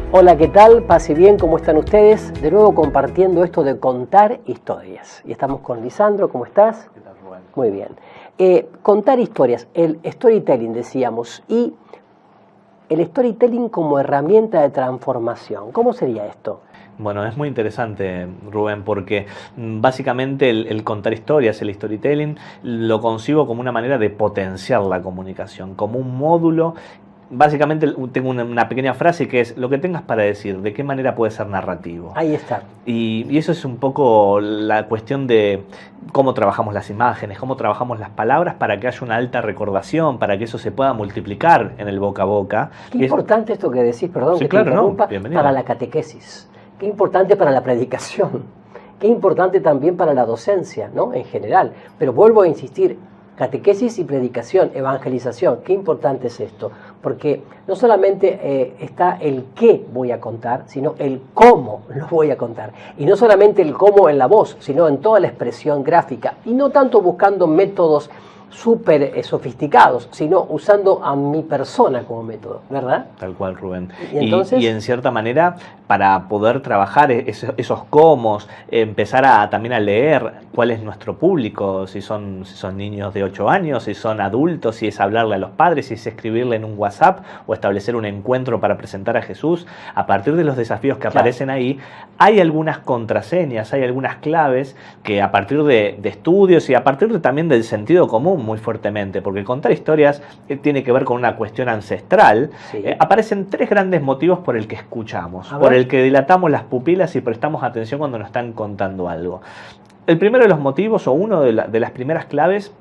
Hola, ¿qué tal? Paz y bien, ¿cómo están ustedes? De nuevo compartiendo esto de contar historias. Y estamos con Lisandro, ¿cómo estás? ¿Qué tal, Rubén? Muy bien. Contar historias, el storytelling decíamos, y el storytelling como herramienta de transformación. ¿Cómo sería esto? Bueno, es muy interesante, Rubén, porque básicamente el contar historias, el storytelling, lo concibo como una manera de potenciar la comunicación, como un módulo. Básicamente tengo una pequeña frase que es: lo que tengas para decir, ¿de qué manera puede ser narrativo? Ahí está. Y eso es un poco la cuestión de cómo trabajamos las imágenes, cómo trabajamos las palabras para que haya una alta recordación, para que eso se pueda multiplicar en el boca a boca. Qué importante esto que decís, perdón, Sí, que claro, te interrumpa, no, bienvenido. para la catequesis. Qué importante para la predicación. Qué importante también para la docencia, ¿no? En general. Pero vuelvo a insistir, catequesis y predicación, evangelización, qué importante es esto, porque no solamente está el qué voy a contar, sino el cómo lo voy a contar. Y no solamente el cómo en la voz, sino en toda la expresión gráfica. Y no tanto buscando métodos súper sofisticados, sino usando a mi persona como método, ¿verdad? Tal cual, Rubén. Y entonces, y en cierta manera, para poder trabajar esos cómo, empezar también a leer cuál es nuestro público, si son niños de 8 años, si son adultos, si es hablarle a los padres, si es escribirle en un WhatsApp o establecer un encuentro para presentar a Jesús. A partir de los desafíos que aparecen ahí, hay algunas contraseñas, hay algunas claves que a partir de estudios y a partir también del sentido común muy fuertemente, porque contar historias tiene que ver con una cuestión ancestral. sí. Aparecen 3 grandes motivos por el que escuchamos, por el que dilatamos las pupilas y prestamos atención cuando nos están contando algo. El primero de los motivos, o uno de las primeras claves,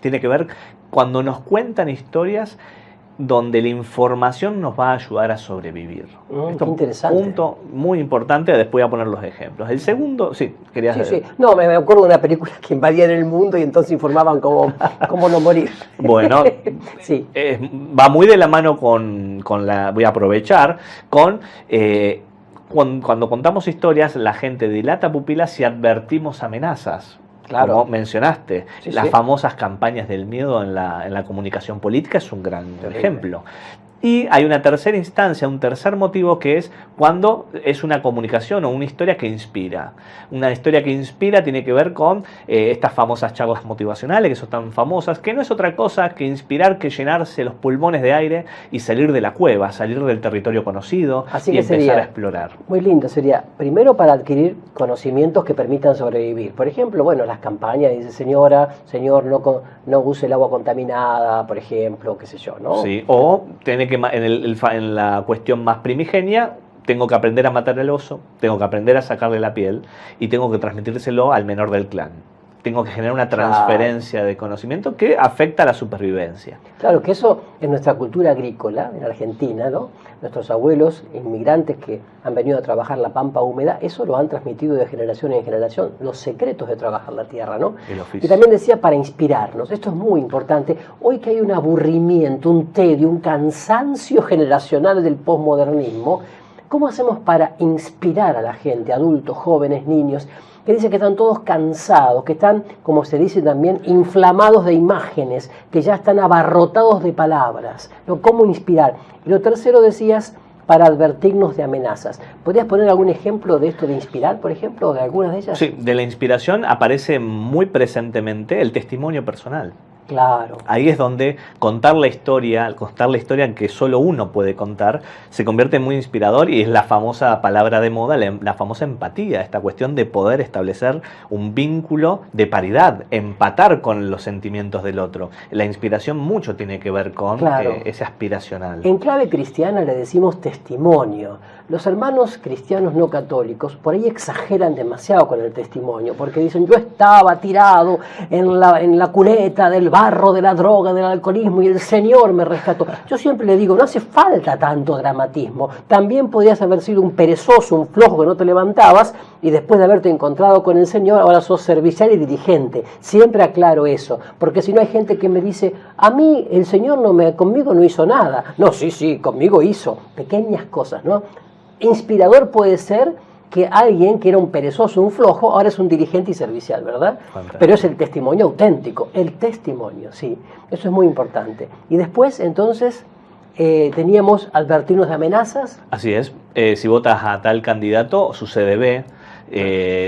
tiene que ver cuando nos cuentan historias donde la información nos va a ayudar a sobrevivir. Esto es interesante. Punto muy importante, después voy a poner los ejemplos. El segundo, sí, querías... Sí. No, me acuerdo de una película que invadían el mundo y entonces informaban cómo no morir. Bueno, sí. Va muy de la mano con la... Voy a aprovechar con... Cuando contamos historias, la gente dilata pupilas si advertimos amenazas. Claro. Como mencionaste, Sí, las sí. famosas campañas del miedo en la comunicación política es un gran ejemplo. Y hay una tercera instancia, un tercer motivo, que es cuando es una comunicación o una historia que inspira. Una historia que inspira tiene que ver con estas famosas charlas motivacionales, que son tan famosas, que no es otra cosa que inspirar, que llenarse los pulmones de aire y salir de la cueva, salir del territorio conocido. Así y que empezar sería a explorar. muy lindo, sería primero para adquirir conocimientos que permitan sobrevivir. Por ejemplo, bueno, las campañas, dice señor, no use el agua contaminada, por ejemplo, qué sé yo, ¿no? Sí, o tiene que en la cuestión más primigenia, tengo que aprender a matar al oso, tengo que aprender a sacarle la piel y tengo que transmitírselo al menor del clan. Tengo que generar una transferencia de conocimiento que afecta a la supervivencia. Claro, que eso en nuestra cultura agrícola, en Argentina, ¿no? Nuestros abuelos, inmigrantes que han venido a trabajar la pampa húmeda, eso lo han transmitido de generación en generación, los secretos de trabajar la tierra, ¿no? Y también decía para inspirarnos, esto es muy importante. Hoy que hay un aburrimiento, un tedio, un cansancio generacional del posmodernismo, ¿cómo hacemos para inspirar a la gente, adultos, jóvenes, niños, que dicen que están todos cansados, que están, como se dice también, inflamados de imágenes, que ya están abarrotados de palabras, ¿no? ¿Cómo inspirar? Y lo tercero decías, para advertirnos de amenazas. ¿Podrías poner algún ejemplo de esto de inspirar, por ejemplo, de algunas de ellas? Sí, de la inspiración aparece muy presentemente el testimonio personal. Claro. Ahí es donde contar la historia que solo uno puede contar, se convierte en muy inspirador y es la famosa palabra de moda, la famosa empatía, esta cuestión de poder establecer un vínculo de paridad, empatar con los sentimientos del otro. La inspiración mucho tiene que ver con ese aspiracional. En clave cristiana le decimos testimonio. Los hermanos cristianos no católicos por ahí exageran demasiado con el testimonio, porque dicen, yo estaba tirado en la cuneta del barro, de la droga, del alcoholismo y el Señor me rescató. Yo siempre le digo, no hace falta tanto dramatismo. También podías haber sido un perezoso, un flojo que no te levantabas y después de haberte encontrado con el Señor, ahora sos servicial y dirigente. Siempre aclaro eso, porque si no hay gente que me dice, a mí el Señor conmigo no hizo nada. No, sí, conmigo hizo pequeñas cosas, ¿no? Inspirador puede ser que alguien que era un perezoso, un flojo, ahora es un dirigente y servicial, ¿verdad? Fantástico. Pero es el testimonio auténtico, el testimonio, sí. Eso es muy importante. Y después, entonces, teníamos advertirnos de amenazas. Así es. Si votas a tal candidato, sucede B.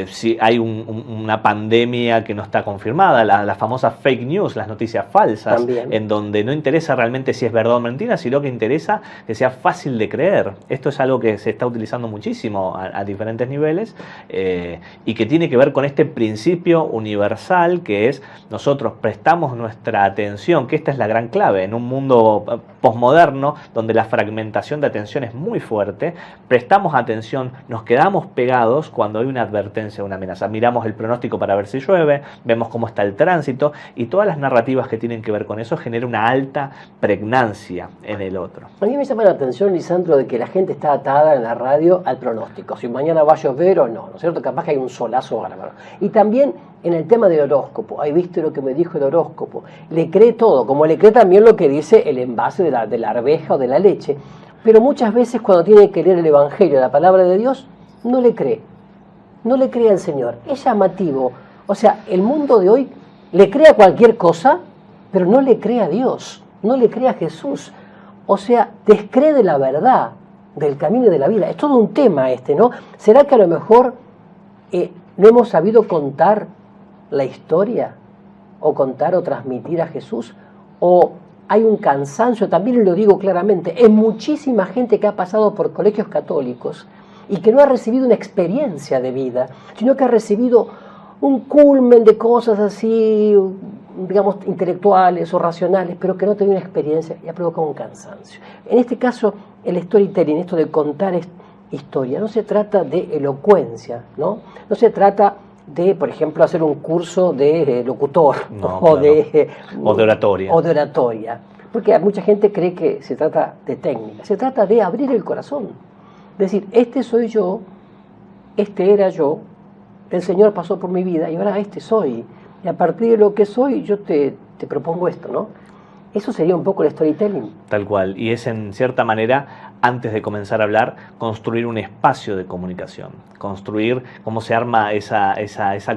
Si hay una pandemia que no está confirmada, las famosas fake news, las noticias falsas, También. En donde no interesa realmente si es verdad o mentira, sino que interesa que sea fácil de creer. Esto es algo que se está utilizando muchísimo a diferentes niveles y que tiene que ver con este principio universal que es nosotros prestamos nuestra atención, que esta es la gran clave en un mundo posmoderno donde la fragmentación de atención es muy fuerte, prestamos atención, nos quedamos pegados cuando hay una advertencia, una amenaza. Miramos el pronóstico para ver si llueve, vemos cómo está el tránsito y todas las narrativas que tienen que ver con eso generan una alta pregnancia en el otro. A mí me llama la atención, Lisandro, de que la gente está atada en la radio al pronóstico, si mañana va a llover o no, ¿no es cierto? Capaz que hay un solazo bárbaro. Y también en el tema del horóscopo, ahí viste lo que me dijo el horóscopo, le cree todo, como le cree también lo que dice el envase de la arveja o de la leche, pero muchas veces cuando tiene que leer el Evangelio, la palabra de Dios, no le cree. No le cree al Señor. Es llamativo. O sea, el mundo de hoy le cree a cualquier cosa, pero no le cree a Dios, no le cree a Jesús. O sea, descree de la verdad, del camino de la vida. Es todo un tema ¿no? ¿Será que a lo mejor no hemos sabido contar la historia o contar o transmitir a Jesús? ¿O hay un cansancio, también lo digo claramente, en muchísima gente que ha pasado por colegios católicos y que no ha recibido una experiencia de vida, sino que ha recibido un culmen de cosas así, digamos, intelectuales o racionales, pero que no ha tenido una experiencia y ha provocado un cansancio. En este caso, el storytelling, esto de contar historia, no se trata de elocuencia, ¿no? No se trata de, por ejemplo, hacer un curso de locutor o de oratoria. O de oratoria. Porque mucha gente cree que se trata de técnica, se trata de abrir el corazón. Decir, este soy yo, este era yo, el Señor pasó por mi vida y ahora este soy. Y a partir de lo que soy, yo te propongo esto, ¿no? Eso sería un poco el storytelling. Tal cual. Y es en cierta manera, antes de comenzar a hablar, construir un espacio de comunicación. Construir cómo se arma esa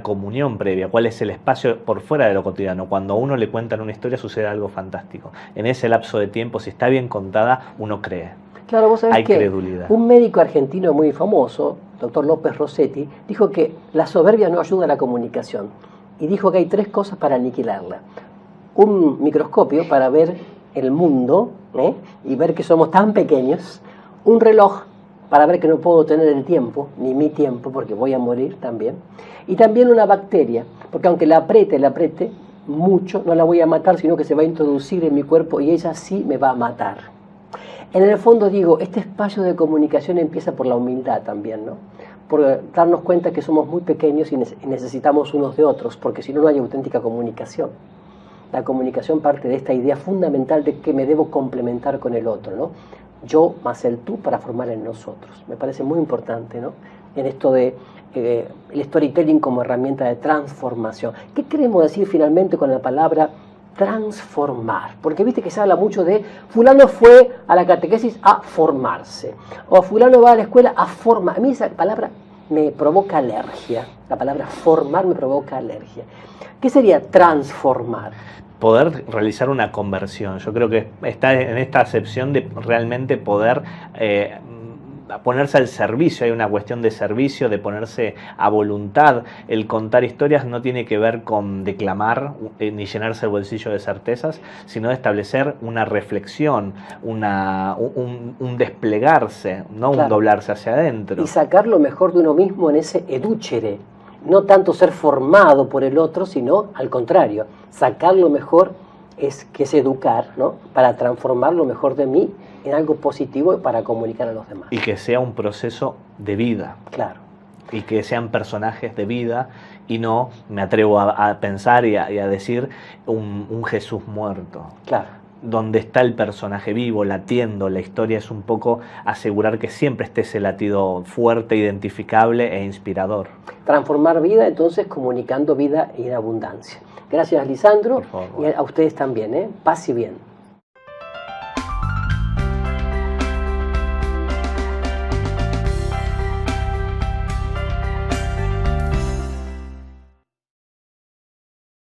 comunión previa. Cuál es el espacio por fuera de lo cotidiano. Cuando a uno le cuentan una historia sucede algo fantástico. En ese lapso de tiempo, si está bien contada, uno cree. Claro, vos sabés Hay que credulidad. Un médico argentino muy famoso, doctor López Rossetti, dijo que la soberbia no ayuda a la comunicación. Y dijo que hay 3 cosas para aniquilarla. Un microscopio para ver el mundo y ver que somos tan pequeños. Un reloj para ver que no puedo tener el tiempo, ni mi tiempo, porque voy a morir también. Y también una bacteria, porque aunque la apriete mucho, no la voy a matar, sino que se va a introducir en mi cuerpo y ella sí me va a matar. En el fondo digo, este espacio de comunicación empieza por la humildad también, ¿no? Por darnos cuenta que somos muy pequeños y necesitamos unos de otros, porque si no, no hay auténtica comunicación. La comunicación parte de esta idea fundamental de que me debo complementar con el otro, ¿no? Yo más el tú para formar el nosotros. Me parece muy importante, ¿no? En esto de el storytelling como herramienta de transformación. ¿Qué queremos decir finalmente con la palabra transformar? Porque viste que se habla mucho de fulano fue a la catequesis a formarse, o fulano va a la escuela a formar. A mí esa palabra me provoca alergia. La palabra formar me provoca alergia. ¿Qué sería transformar? Poder realizar una conversión. Yo creo que está en esta acepción de realmente poder ponerse al servicio. Hay una cuestión de servicio, de ponerse a voluntad. El contar historias no tiene que ver con declamar ni llenarse el bolsillo de certezas, sino de establecer una reflexión, un desplegarse, no Claro. un doblarse hacia adentro. Y sacar lo mejor de uno mismo en ese edúchere. No tanto ser formado por el otro, sino al contrario. Sacar lo mejor es educar, ¿no? Para transformar lo mejor de mí en algo positivo para comunicar a los demás. Y que sea un proceso de vida. Claro. Y que sean personajes de vida y no, me atrevo a pensar y a decir, un Jesús muerto. Claro. Donde está el personaje vivo, latiendo. La historia es un poco asegurar que siempre esté ese latido fuerte, identificable e inspirador. Transformar vida, entonces, comunicando vida en abundancia. Gracias, Lisandro, Por favor. y a ustedes también, Paz y bien.